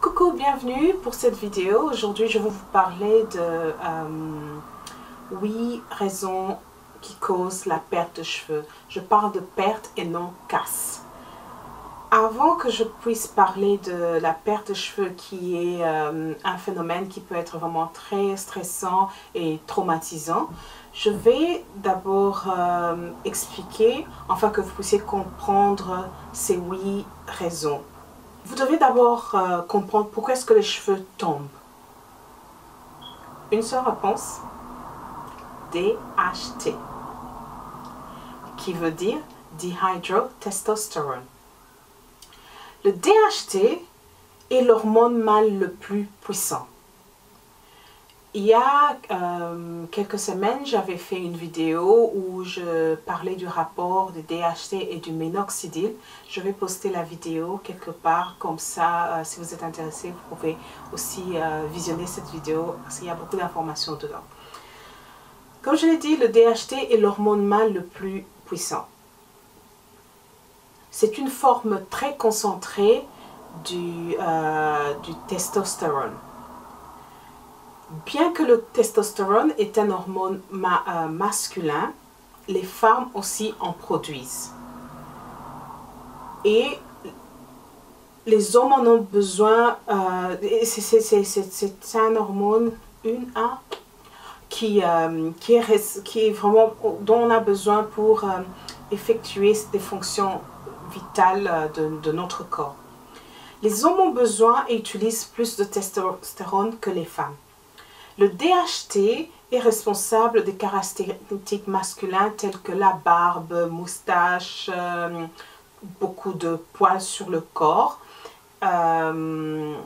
Coucou, bienvenue pour cette vidéo. Aujourd'hui, je vais vous parler de 8 raisons qui causent la perte de cheveux. Je parle de perte et non casse. Avant que je puisse parler de la perte de cheveux qui est un phénomène qui peut être vraiment très stressant et traumatisant, je vais d'abord expliquer, afin que vous puissiez comprendre ces 8 raisons. Vous devez d'abord comprendre pourquoi est-ce que les cheveux tombent. Une seule réponse, DHT, qui veut dire dihydrotestosterone. Le DHT est l'hormone mâle le plus puissant. Il y a quelques semaines, j'avais fait une vidéo où je parlais du rapport du DHT et du minoxidil. Je vais poster la vidéo quelque part, comme ça, si vous êtes intéressé, vous pouvez aussi visionner cette vidéo parce qu'il y a beaucoup d'informations dedans. Comme je l'ai dit, le DHT est l'hormone mâle le plus puissant. C'est une forme très concentrée du testostérone. Bien que le testostérone est un hormone masculin, les femmes aussi en produisent. Et les hommes en ont besoin, c'est un hormone, qui est vraiment, dont on a besoin pour effectuer des fonctions vitales de notre corps. Les hommes ont besoin et utilisent plus de testostérone que les femmes. Le DHT est responsable des caractéristiques masculines telles que la barbe, moustache, beaucoup de poils sur le corps, le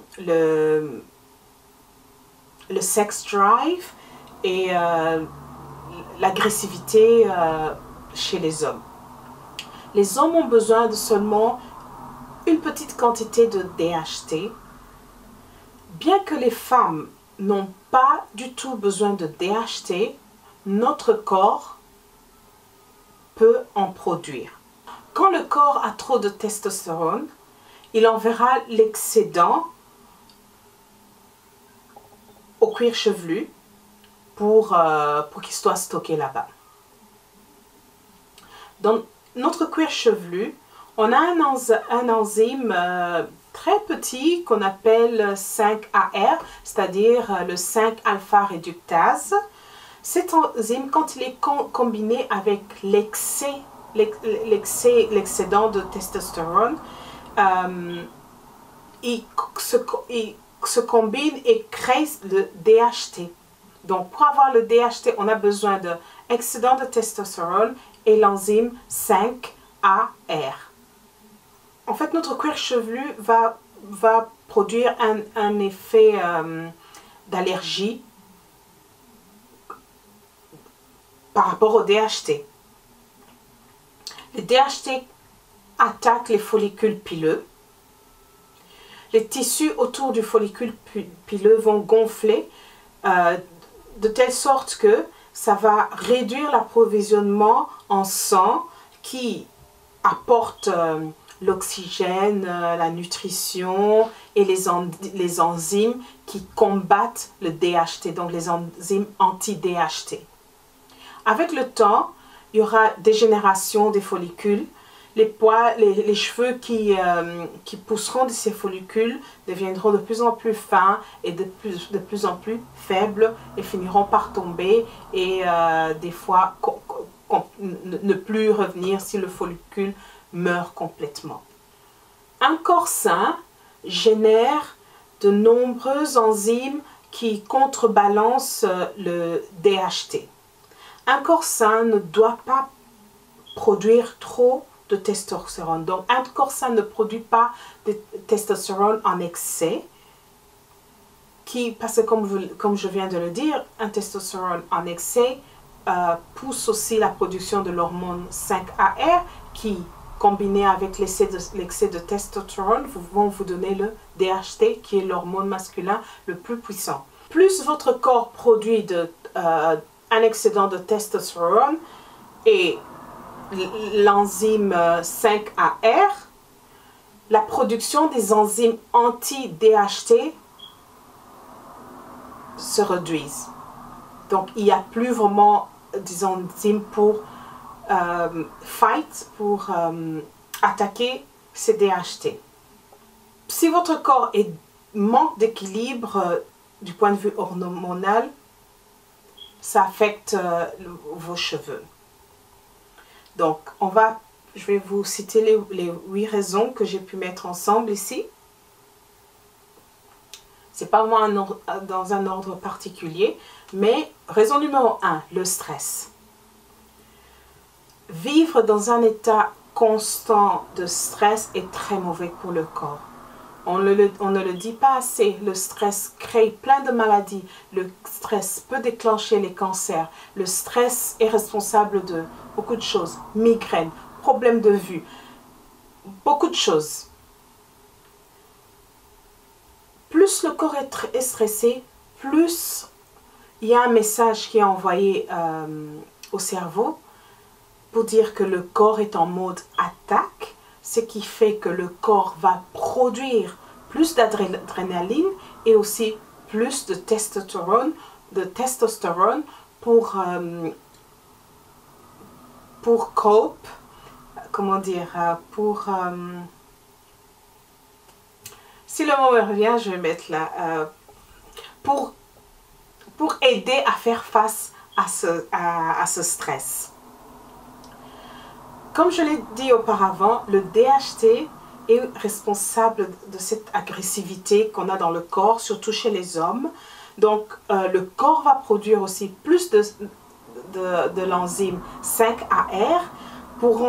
sex drive et l'agressivité chez les hommes. Les hommes ont besoin de seulement une petite quantité de DHT, bien que les femmes n'ont pas du tout besoin de DHT, notre corps peut en produire. Quand le corps a trop de testostérone, il enverra l'excédent au cuir chevelu pour qu'il soit stocké là-bas. Dans notre cuir chevelu, on a un enzyme très petit qu'on appelle 5-AR, c'est-à-dire le 5-alpha-réductase. Cet enzyme, quand il est combiné avec l'excédent de testostérone, il se combine et crée le DHT. Donc, pour avoir le DHT, on a besoin de excédent de testostérone et l'enzyme 5-AR. En fait, notre cuir chevelu va produire un effet d'allergie par rapport au DHT. Le DHT attaque les follicules pileux. Les tissus autour du follicule pileux vont gonfler de telle sorte que ça va réduire l'approvisionnement en sang qui apporte l'oxygène, la nutrition et les enzymes qui combattent le DHT, donc les enzymes anti-DHT. Avec le temps, il y aura dégénération des follicules, les cheveux qui pousseront de ces follicules deviendront de plus en plus fins et de plus en plus faibles et finiront par tomber et des fois ne plus revenir si le follicule meurt complètement. Un corps sain génère de nombreuses enzymes qui contrebalancent le DHT. Un corps sain ne doit pas produire trop de testostérone. Donc, un corps sain ne produit pas de testostérone en excès, parce que comme je viens de le dire, un testostérone en excès pousse aussi la production de l'hormone 5-AR qui, combiné avec l'excès de testostérone, vont vous donner le DHT qui est l'hormone masculin le plus puissant. Plus votre corps produit un excédent de testostérone et l'enzyme 5-AR, la production des enzymes anti-DHT se réduise. Donc, il n'y a plus vraiment des enzymes pour pour attaquer ces DHT. Si votre corps manque d'équilibre du point de vue hormonal, ça affecte vos cheveux. Donc, je vais vous citer les 8 raisons que j'ai pu mettre ensemble ici. C'est pas vraiment dans un ordre particulier, mais raison numéro 1, le stress. Vivre dans un état constant de stress est très mauvais pour le corps. On ne le dit pas assez, le stress crée plein de maladies. Le stress peut déclencher les cancers. Le stress est responsable de beaucoup de choses. Migraines, problèmes de vue, beaucoup de choses. Plus le corps est stressé, plus il y a un message qui est envoyé au cerveau pour dire que le corps est en mode attaque, ce qui fait que le corps va produire plus d'adrénaline et aussi plus de testostérone pour cope, comment dire, si le mot me revient, je vais mettre là, pour aider à faire face à ce stress. Comme je l'ai dit auparavant, le DHT est responsable de cette agressivité qu'on a dans le corps, surtout chez les hommes. Donc, le corps va produire aussi plus de l'enzyme 5-AR pour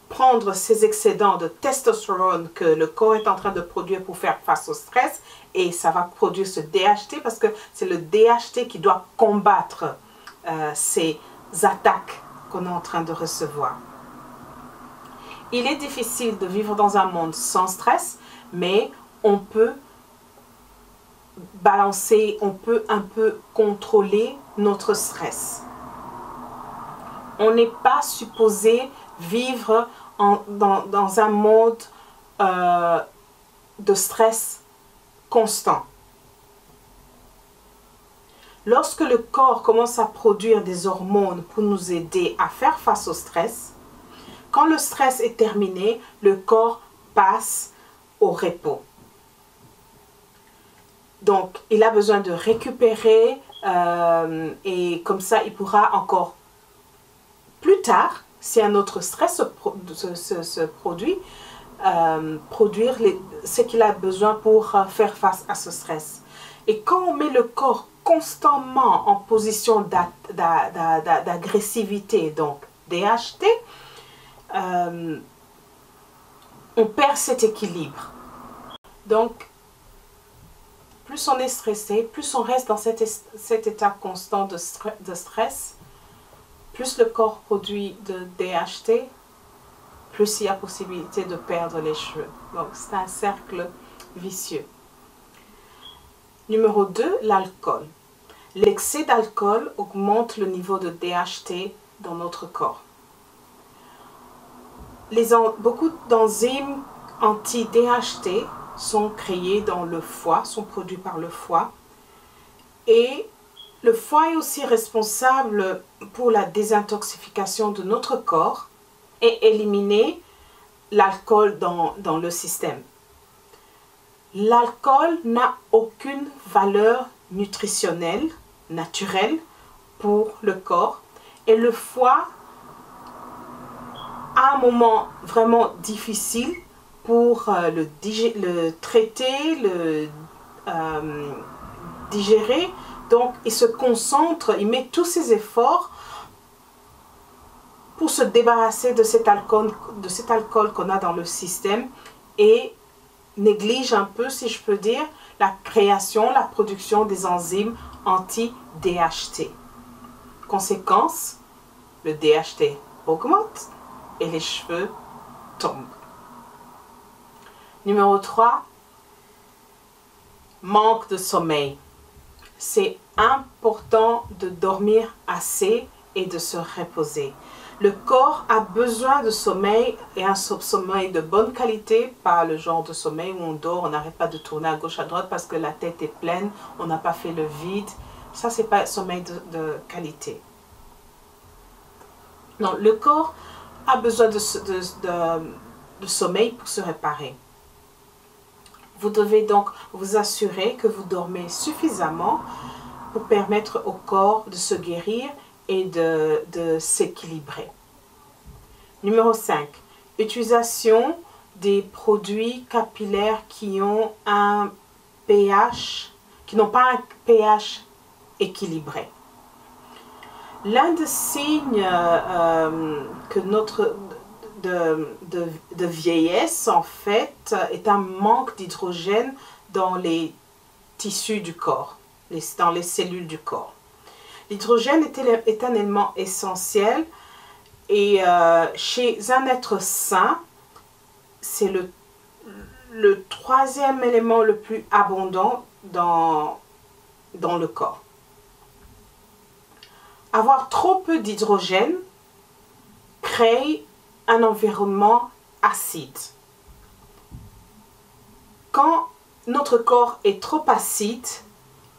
prendre ces excédents de testostérone que le corps est en train de produire pour faire face au stress, et ça va produire ce DHT parce que c'est le DHT qui doit combattre ces attaques qu'on est en train de recevoir. Il est difficile de vivre dans un monde sans stress, mais on peut balancer, on peut un peu contrôler notre stress. On n'est pas supposé vivre dans un mode de stress constant. Lorsque le corps commence à produire des hormones pour nous aider à faire face au stress, quand le stress est terminé, le corps passe au repos. Donc, il a besoin de récupérer et comme ça, il pourra encore plus tard, si un autre stress se produit, produire ce qu'il a besoin pour faire face à ce stress. Et quand on met le corps constamment en position d'agressivité, donc DHT, on perd cet équilibre. Donc, plus on est stressé, plus on reste dans cet état constant de stress, plus le corps produit de DHT, plus il y a possibilité de perdre les cheveux. Donc, c'est un cercle vicieux. Numéro 2, l'alcool. L'excès d'alcool augmente le niveau de DHT dans notre corps. Beaucoup d'enzymes anti-DHT sont créées dans le foie, sont produits par le foie. Et le foie est aussi responsable pour la désintoxication de notre corps et éliminer l'alcool dans le système. L'alcool n'a aucune valeur nutritionnelle, naturelle pour le corps, et le foie a un moment vraiment difficile pour le traiter, le digérer. Donc, il se concentre, il met tous ses efforts pour se débarrasser de cet alcool qu'on a dans le système et néglige un peu, si je peux dire, la création, la production des enzymes anti-DHT. Conséquence, le DHT augmente et les cheveux tombent. Numéro 3, manque de sommeil. C'est important de dormir assez et de se reposer. Le corps a besoin de sommeil et un sommeil de bonne qualité, pas le genre de sommeil où on dort, on n'arrête pas de tourner à gauche à droite parce que la tête est pleine, on n'a pas fait le vide. Ça, c'est pas un sommeil de qualité. Non, le corps a besoin de sommeil pour se réparer. Vous devez donc vous assurer que vous dormez suffisamment pour permettre au corps de se guérir et de s'équilibrer. Numéro 5. Utilisation des produits capillaires qui ont un pH, qui n'ont pas un pH équilibré. L'un des signes que de vieillesse, en fait, est un manque d'hydrogène dans les tissus du corps, dans les cellules du corps. L'hydrogène est un élément essentiel et chez un être sain, c'est le troisième élément le plus abondant dans le corps. Avoir trop peu d'hydrogène crée un environnement acide. Quand notre corps est trop acide,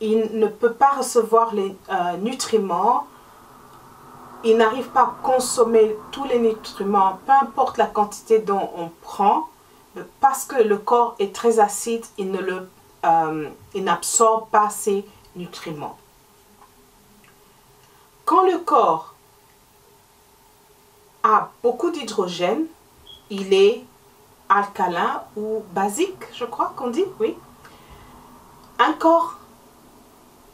il ne peut pas recevoir les nutriments, il n'arrive pas à consommer tous les nutriments, peu importe la quantité dont on prend, parce que le corps est très acide, il n'absorbe pas ces nutriments. Quand le corps a beaucoup d'hydrogène, il est alcalin ou basique, je crois qu'on dit, oui.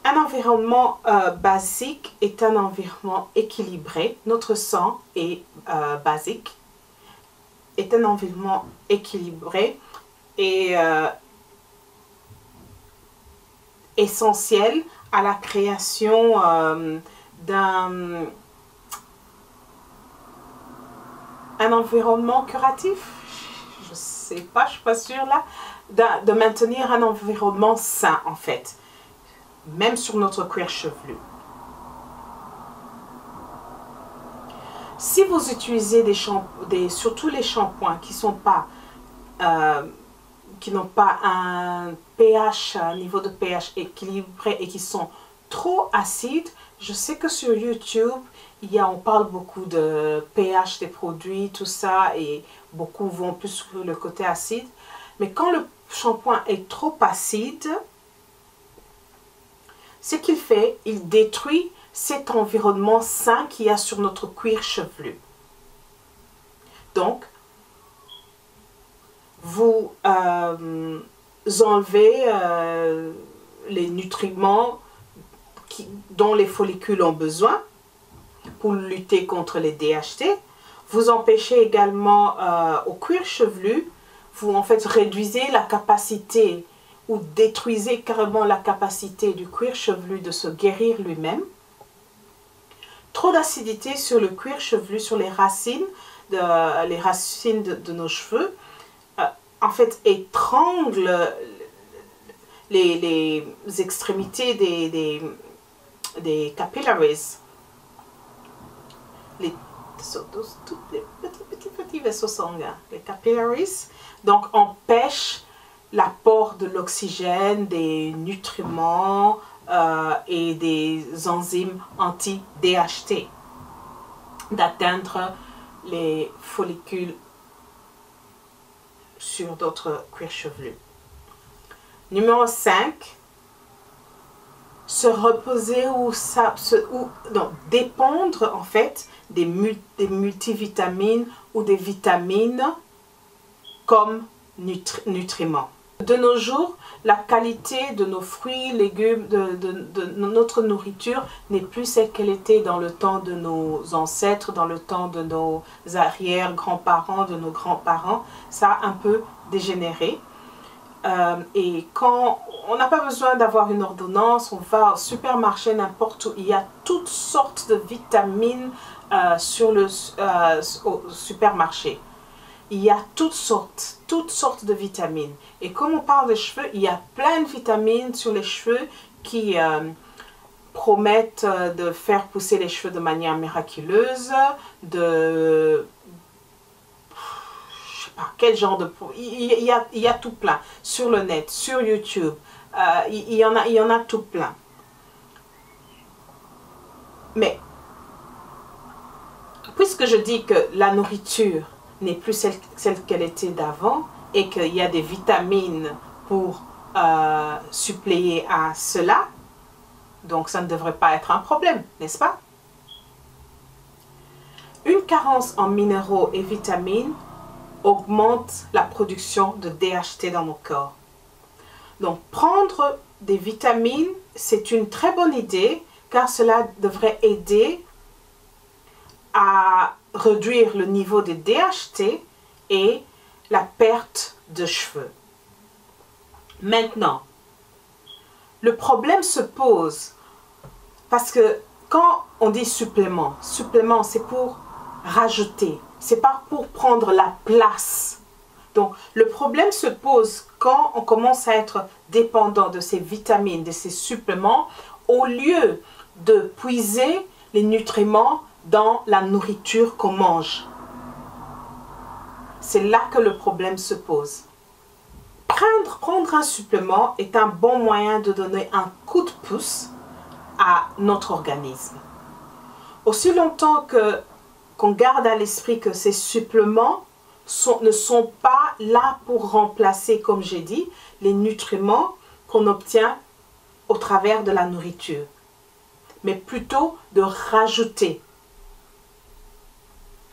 Un environnement basique est un environnement équilibré. Notre sang est basique, est un environnement équilibré et essentiel à la création d'un environnement curatif. Je sais pas, je suis pas sûre là, de maintenir un environnement sain en fait, même sur notre cuir chevelu. Si vous utilisez surtout les shampoings qui n'ont pas un pH, un niveau de pH équilibré et qui sont trop acides, je sais que sur YouTube, on parle beaucoup de pH des produits, tout ça, et beaucoup vont plus sur le côté acide. Mais quand le shampoing est trop acide, ce qu'il fait, il détruit cet environnement sain qu'il y a sur notre cuir chevelu. Donc, vous enlevez les nutriments dont les follicules ont besoin pour lutter contre les DHT. Vous empêchez également au cuir chevelu, vous en fait réduisez la capacité ou détruisez carrément la capacité du cuir chevelu de se guérir lui-même. Trop d'acidité sur le cuir chevelu, sur les racines de nos cheveux, en fait étrangle les extrémités des capillaries, tous les petits vaisseaux sanguins, les capillaries, donc empêchent l'apport de l'oxygène, des nutriments et des enzymes anti-DHT d'atteindre les follicules sur d'autres cuirs chevelus. Numéro 5, se reposer ou dépendre en fait des multivitamines ou des vitamines comme nutriments. De nos jours, la qualité de nos fruits, légumes, de notre nourriture n'est plus celle qu'elle était dans le temps de nos ancêtres, dans le temps de nos arrière-grands-parents, de nos grands-parents. Ça a un peu dégénéré. Et quand on n'a pas besoin d'avoir une ordonnance, on va au supermarché n'importe où, il y a toutes sortes de vitamines au supermarché. Il y a toutes sortes de vitamines. Et comme on parle des cheveux, il y a plein de vitamines sur les cheveux qui promettent de faire pousser les cheveux de manière miraculeuse, de... je sais pas, quel genre de... Il y a tout plein. Sur le net, sur YouTube, il y en a tout plein. Mais, puisque je dis que la nourriture n'est plus celle qu'elle était d'avant, et qu'il y a des vitamines pour suppléer à cela, donc ça ne devrait pas être un problème, n'est-ce pas? Une carence en minéraux et vitamines augmente la production de DHT dans nos corps. Donc prendre des vitamines, c'est une très bonne idée car cela devrait aider à réduire le niveau de DHT et la perte de cheveux. Maintenant, le problème se pose parce que quand on dit supplément, supplément c'est pour rajouter, c'est pas pour prendre la place. Donc le problème se pose quand on commence à être dépendant de ces vitamines, de ces suppléments, au lieu de puiser les nutriments dans la nourriture qu'on mange. C'est là que le problème se pose. Prendre un supplément est un bon moyen de donner un coup de pouce à notre organisme. Aussi longtemps qu'on garde à l'esprit que ces suppléments ne sont pas là pour remplacer, comme j'ai dit, les nutriments qu'on obtient au travers de la nourriture, mais plutôt de rajouter.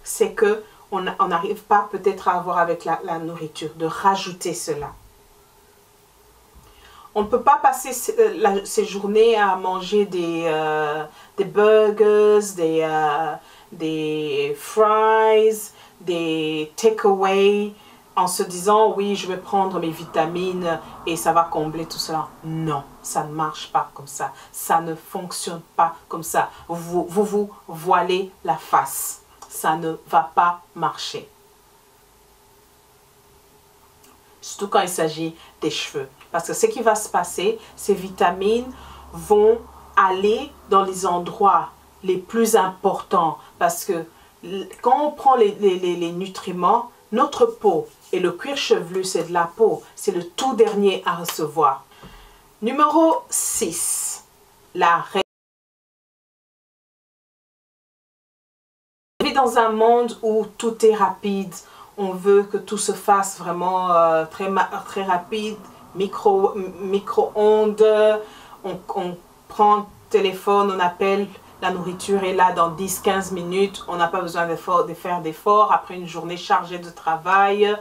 C'est que on n'arrive pas peut-être à avoir avec la nourriture, de rajouter cela. On ne peut pas passer ces journées à manger des burgers, des fries, des takeaway, en se disant oui, je vais prendre mes vitamines et ça va combler tout cela. Non, ça ne marche pas comme ça. Ça ne fonctionne pas comme ça. Vous voilez la face. Ça ne va pas marcher. Surtout quand il s'agit des cheveux. Parce que ce qui va se passer, ces vitamines vont aller dans les endroits les plus importants. Parce que quand on prend les nutriments, notre peau et le cuir chevelu, c'est de la peau. C'est le tout dernier à recevoir. Numéro 6. La règle. On vit dans un monde où tout est rapide. On veut que tout se fasse vraiment très rapide. Micro-ondes. On prend le téléphone, on appelle. La nourriture est là dans 10-15 minutes. On n'a pas besoin de faire d'efforts. Après une journée chargée de travail,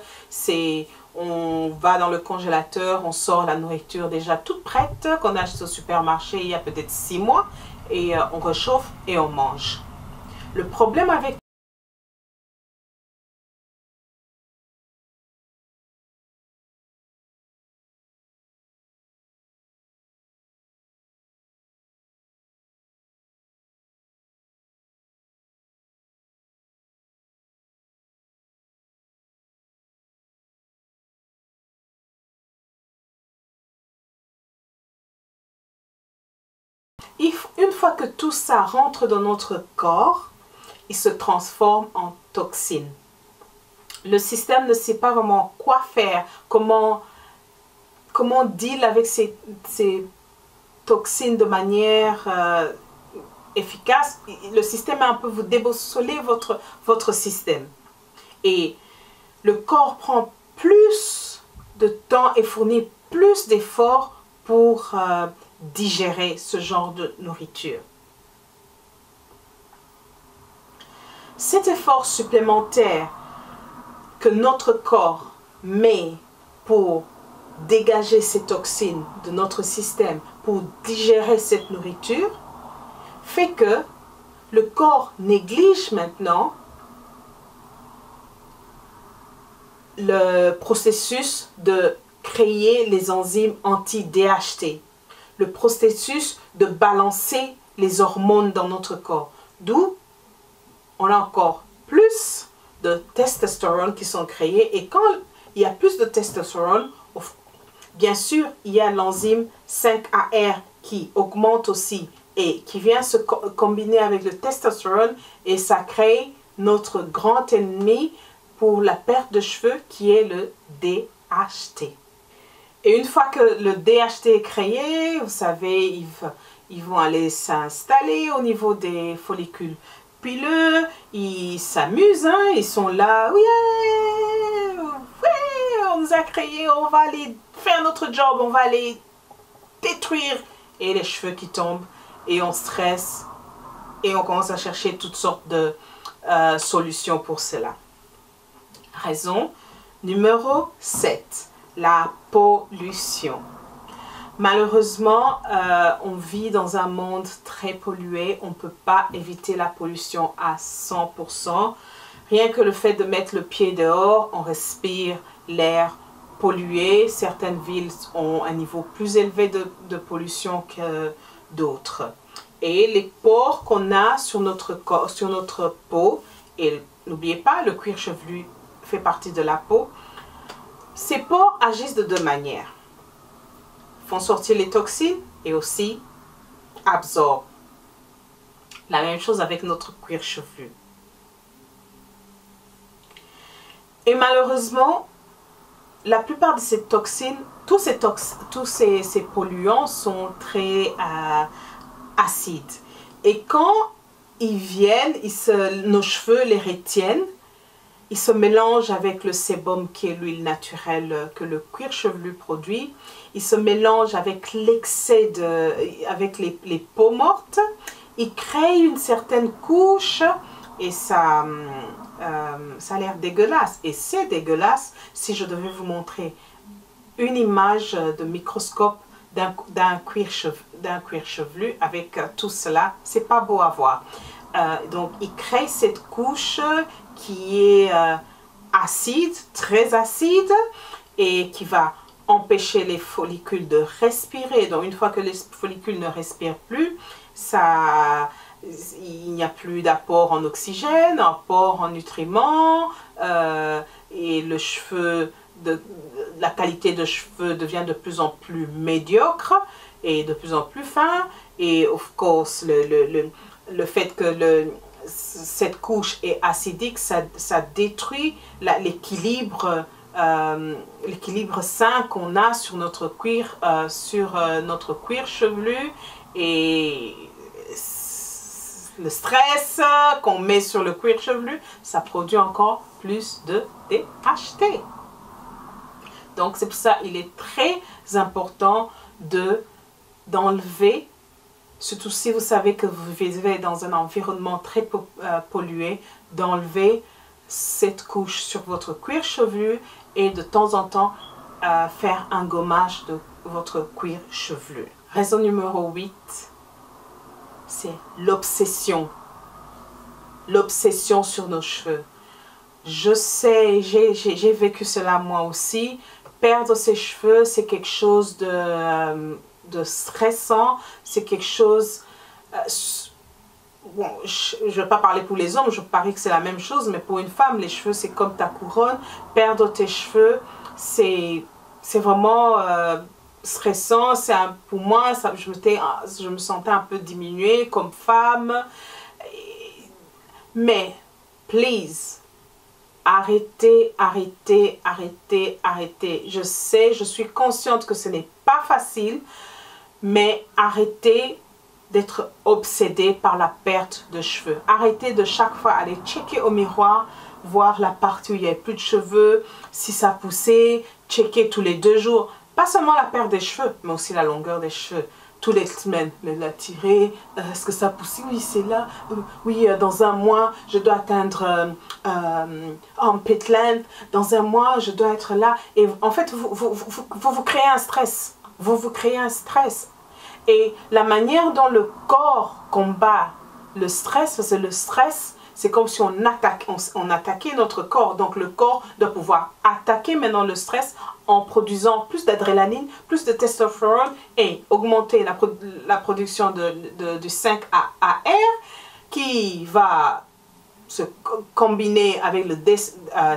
on va dans le congélateur, on sort la nourriture déjà toute prête qu'on a acheté au supermarché il y a peut-être 6 mois. Et on réchauffe et on mange. Le problème avec une fois que tout ça rentre dans notre corps, il se transforme en toxines. Le système ne sait pas vraiment quoi faire, comment deal avec ces toxines de manière efficace. Le système est un peu, vous déboussolez votre système. Et le corps prend plus de temps et fournit plus d'efforts pour digérer ce genre de nourriture. Cet effort supplémentaire que notre corps met pour dégager ces toxines de notre système, pour digérer cette nourriture, fait que le corps néglige maintenant le processus de créer les enzymes anti-DHT, le processus de balancer les hormones dans notre corps. D'où on a encore plus de testostérone qui sont créés. Et quand il y a plus de testostérone, bien sûr, il y a l'enzyme 5-AR qui augmente aussi et qui vient se combiner avec le testostérone et ça crée notre grand ennemi pour la perte de cheveux qui est le DHT. Et une fois que le DHT est créé, vous savez, ils vont aller s'installer au niveau des follicules pileux, ils s'amusent, hein, ils sont là, oui, on nous a créé, on va aller faire notre job, on va aller détruire, et les cheveux qui tombent, et on stresse, et on commence à chercher toutes sortes de solutions pour cela. Raison numéro 7, la pollution. Malheureusement, on vit dans un monde très pollué, on ne peut pas éviter la pollution à 100%. Rien que le fait de mettre le pied dehors, on respire l'air pollué. Certaines villes ont un niveau plus élevé de pollution que d'autres. Et les pores qu'on a sur notre corps, sur notre peau, et n'oubliez pas, le cuir chevelu fait partie de la peau, ces pores agissent de deux manières. Font sortir les toxines et aussi absorbent. La même chose avec notre cuir chevelu. Et malheureusement, la plupart de ces toxines, tous ces polluants sont très acides. Et quand ils viennent, nos cheveux les retiennent, ils se mélangent avec le sébum qui est l'huile naturelle que le cuir chevelu produit. Ils se mélangent avec l'excès avec les peaux mortes. Ils créent une certaine couche et ça a l'air dégueulasse. Et c'est dégueulasse si je devais vous montrer une image de microscope d'un cuir chevelu avec tout cela. C'est pas beau à voir. Donc, ils créent cette couche qui est acide, très acide, et qui va empêcher les follicules de respirer. Donc, une fois que les follicules ne respirent plus, il n'y a plus d'apport en oxygène, apport en nutriments, et la qualité de cheveux devient de plus en plus médiocre et de plus en plus fin. Et of course, le fait que cette couche est acidique, ça détruit l'équilibre sain qu'on a sur notre cuir chevelu, et le stress qu'on met sur le cuir chevelu, ça produit encore plus de DHT. Donc c'est pour ça qu'il est très important d'enlever, surtout si vous savez que vous vivez dans un environnement très pollué, d'enlever cette couche sur votre cuir chevelu et de temps en temps faire un gommage de votre cuir chevelu. Raison numéro 8, c'est l'obsession. L'obsession sur nos cheveux. Je sais, j'ai vécu cela moi aussi. Perdre ses cheveux, c'est quelque chose de stressant, c'est quelque chose... bon, je ne vais pas parler pour les hommes, je parie que c'est la même chose, mais pour une femme, les cheveux, c'est comme ta couronne. Perdre tes cheveux, c'est vraiment stressant. Pour moi, je me sentais un peu diminuée comme femme. Mais, please, arrêtez, arrêtez, arrêtez, arrêtez. Je sais, je suis consciente que ce n'est pas facile, mais arrêtez d'être obsédé par la perte de cheveux. Arrêtez de chaque fois aller checker au miroir, voir la partie où il n'y a plus de cheveux, si ça a poussé, checker tous les 2 jours. Pas seulement la perte des cheveux, mais aussi la longueur des cheveux. Toutes les semaines, la tirer, est-ce que ça a poussé? Oui, c'est là. Oui, dans un mois, je dois atteindre en pit length. Dans un mois, je dois être là. Et en fait, vous créez un stress. Vous créez un stress. Et la manière dont le corps combat le stress, parce que le stress, c'est comme si on attaquait notre corps. Donc le corps doit pouvoir attaquer maintenant le stress en produisant plus d'adrénaline, plus de testostérone et augmenter la production du 5-AR qui va se combiner avec le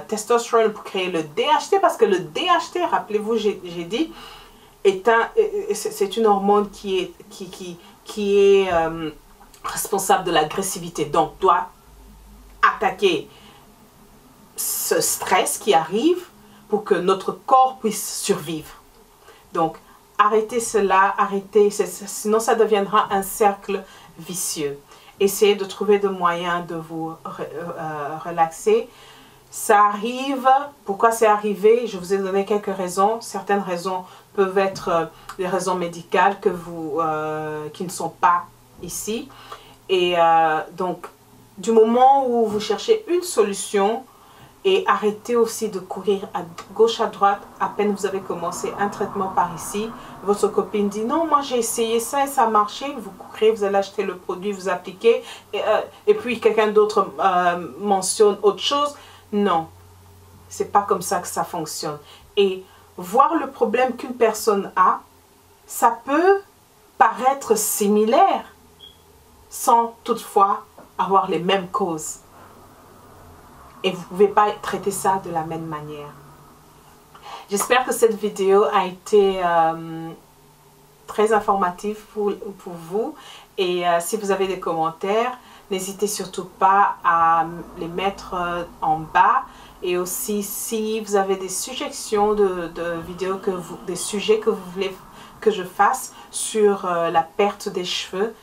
testostérone pour créer le DHT, parce que le DHT, rappelez-vous, j'ai dit, c'est une hormone qui qui est responsable de l'agressivité. Donc, doit attaquer ce stress qui arrive pour que notre corps puisse survivre. Donc, arrêtez cela, arrêtez, sinon ça deviendra un cercle vicieux. Essayez de trouver des moyens de vous relaxer. Ça arrive, pourquoi c'est arrivé? Je vous ai donné quelques raisons. Certaines raisons peuvent être des raisons médicales qui ne sont pas ici. Et donc, du moment où vous cherchez une solution, et arrêtez aussi de courir à gauche, à droite, à peine vous avez commencé un traitement par ici, votre copine dit non, moi j'ai essayé ça et ça a marché, vous courez, vous allez acheter le produit, vous appliquez, et puis quelqu'un d'autre mentionne autre chose. Non, c'est pas comme ça que ça fonctionne. Et voir le problème qu'une personne a, ça peut paraître similaire, sans toutefois avoir les mêmes causes. Et vous ne pouvez pas traiter ça de la même manière. J'espère que cette vidéo a été très informative pour vous. Et si vous avez des commentaires, n'hésitez surtout pas à les mettre en bas. Et aussi, si vous avez des suggestions de vidéos, des sujets que vous voulez que je fasse sur la perte des cheveux,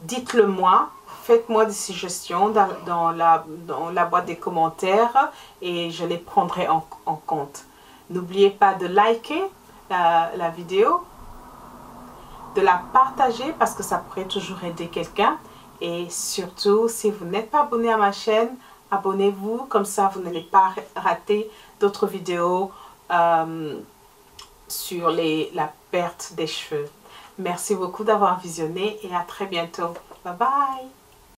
dites-le moi. Faites-moi des suggestions dans la boîte des commentaires et je les prendrai en compte. N'oubliez pas de liker la vidéo, de la partager parce que ça pourrait toujours aider quelqu'un. Et surtout, si vous n'êtes pas abonné à ma chaîne, abonnez-vous, comme ça vous n'allez pas rater d'autres vidéos sur la perte des cheveux. Merci beaucoup d'avoir visionné et à très bientôt. Bye bye!